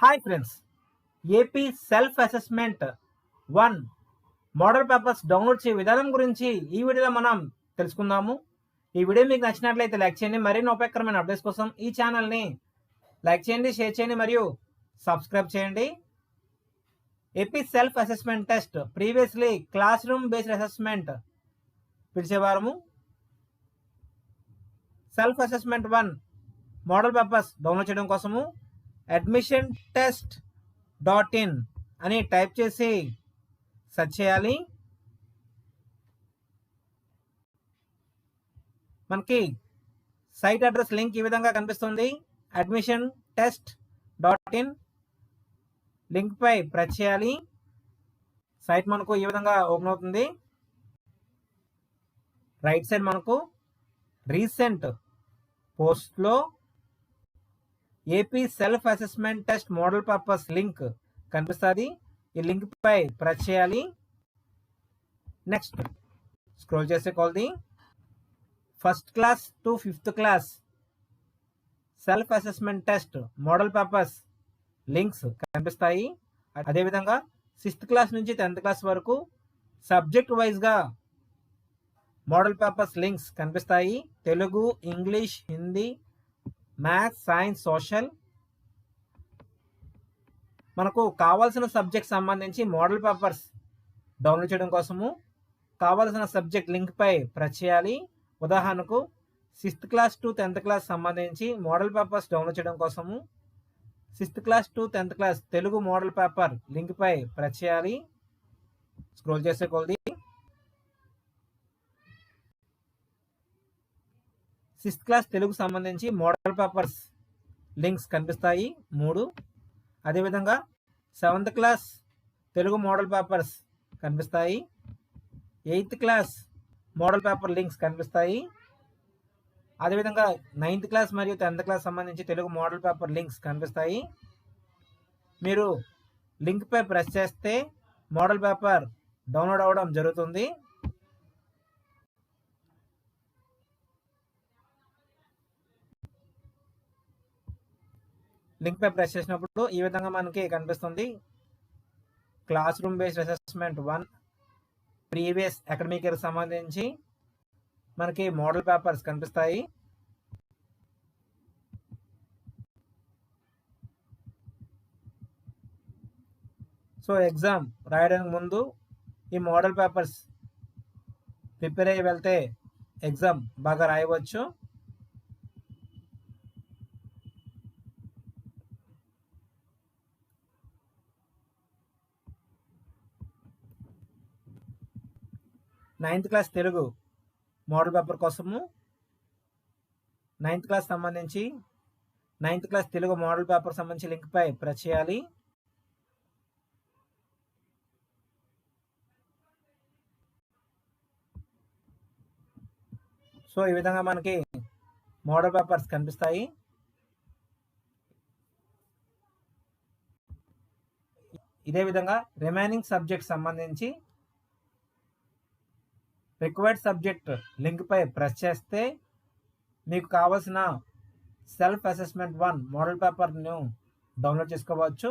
Hi friends, AP self assessment 1 model papers download చేయ విధానం గురించి ఈ వీడియోలో మనం తెలుసుకుందాము. ఈ వీడియో మీకు నచ్చినట్లయితే లైక్ చేయండి. మరిన్ని ఉపయోగకరమైన అప్డేట్స్ కోసం ఈ ఛానల్ని లైక్ చేయండి, షేర్ చేయండి మరియు సబ్స్క్రైబ్ చేయండి. AP self assessment test previously classroom based assessment పిలిచేవారము. Self assessment 1 model papers download చేయడం కోసము admissiontest.in అని టైప్ చేసి సెర్చ్ చేయాలి. మనకి సైట్ అడ్రస్ లింక్ ఈ విధంగా కనిపిస్తుంది. admissiontest.in లింక్ పై ప్రెస్ చేయాలి. సైట్ మనకు ఈ విధంగా ఓపెన్ అవుతుంది. రైట్ సైడ్ మనకు రీసెంట్ పోస్ట్లో AP self assessment test model papers link కనిపిస్తుంది. ఈ లింక్ పై ప్రెస్ చేయాలి. నెక్స్ట్ స్క్రోల్ చేసే కొలది first class to 5th class self assessment test model papers links కనిపిస్తాయి. అదేవిధంగా 6th క్లాస్ నుంచి 10th క్లాస్ వరకు సబ్జెక్ట్ వైజ్గా మోడల్ పేపర్స్ లింక్స్ కనిపిస్తాయి. Telugu, English, Hindi, maths, science, social. మనకు కావాల్సిన సబ్జెక్ట్ సంబంధించి మోడల్ పేపర్స్ డౌన్లోడ్ చేయడం కోసము కావాల్సిన సబ్జెక్ట్ లింక్ పై ప్రెస్ చేయాలి. ఉదాహరణకు 6th class to 10th class సంబంధించి మోడల్ పేపర్స్ డౌన్లోడ్ చేయడం కోసము 6th class to 10th class Telugu model paper link పై ప్రెస్ చేయాలి. స్క్రోల్ చేసే కొలది 6th క్లాస్ తెలుగు సంబంధించి మోడల్ పేపర్స్ లింక్స్ కనిపిస్తాయి 3. అదేవిధంగా 7th class Telugu model papers కనిపిస్తాయి. 8th class modal paper links కనిపిస్తాయి. అదేవిధంగా 9th క్లాస్ మరియు 10th క్లాస్ సంబంధించి తెలుగు మోడల్ పేపర్ లింక్స్ కనిపిస్తాయి. మీరు లింక్ పై ప్రెస్ చేస్తే మోడల్ పేపర్ డౌన్లోడ్ అవ్వడం జరుగుతుంది. లింక్ పై ప్రెస్ చేసినప్పుడు ఈ విధంగా మనకి కనిపిస్తుంది. Class room based assessment 1 previous academic year సంబంధించి మనకి మోడల్ పేపర్స్ కనిపిస్తాయి. సో ఎగ్జామ్ రాయడానికి ముందు ఈ మోడల్ పేపర్స్ ప్రిపేర్ అయ్యి వెళ్తే ఎగ్జామ్ బాగా రాయవచ్చు. Ninth class Telugu model paper కోసము 9th క్లాస్ సంబంధించి 9th class Telugu model paper సంబంధించి లింక్ పై ప్రెస్ చేయాలి. సో ఈ విధంగా మనకి మోడల్ పేపర్స్ కనిపిస్తాయి. ఇదే విధంగా రిమైనింగ్ సబ్జెక్ట్ సంబంధించి రిక్వైర్డ్ సబ్జెక్ట్ లింక్ పై ప్రెస్ చేస్తే మీకు కావాల్సిన సెల్ఫ్ అసెస్మెంట్ 1 మోడల్ పేపర్ను డౌన్లోడ్ చేసుకోవచ్చు.